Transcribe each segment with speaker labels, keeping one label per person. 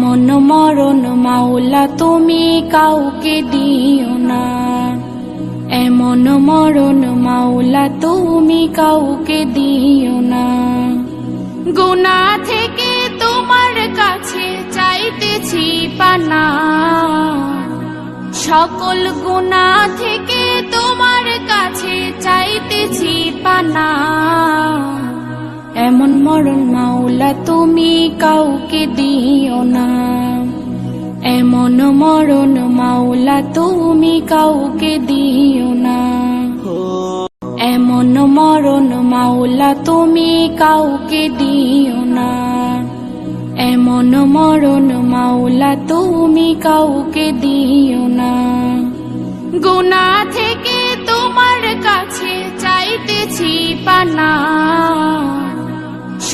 Speaker 1: এমন মরণ মাওলা তুমি কাউকে দিও না, এমন মরণ মাওলা তুমি কাউকে দিও না। গুনাহ থেকে তোমার কাছে চাইতেছি পানা, সকল গুনাহ থেকে তোমার কাছে চাইতেছি পানা। এমন মরণ মাওলা তুমি কাউকে দিও না, এমন মরণ মাওলা তুমি কাউকে দিও না। এমন মরণ মাওলা তুমি কাউকে দিও না, এমন মরণ মাওলা তুমি কাউকে দিও না। গুনাহ থেকে তোমার কাছে চাইতেছি পানা,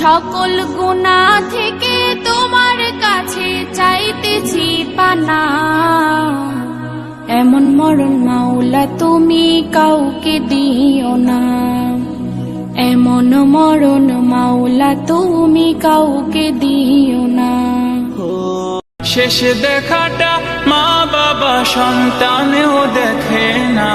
Speaker 1: সকল গুনাহ থেকে তোমার কাছে চাইতেছি পানা। এমন মরণ মাওলা তুমি কাউকে দিও না, এমন মরণ মাওলা তুমি কাউকে দিও না।
Speaker 2: শেষ দেখাটা মা বাবা সন্তানেও দেখে না,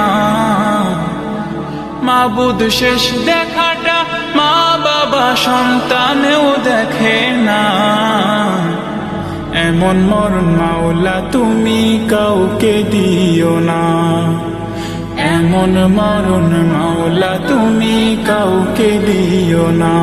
Speaker 2: মাবুদ শেষ দেখাটা মা বাবা সন্তানেও দেখে না। এমন মরণ মাওলা তুমি কাউকে দিও না, এমন মরণ মাওলা তুমি কাউকে দিও না।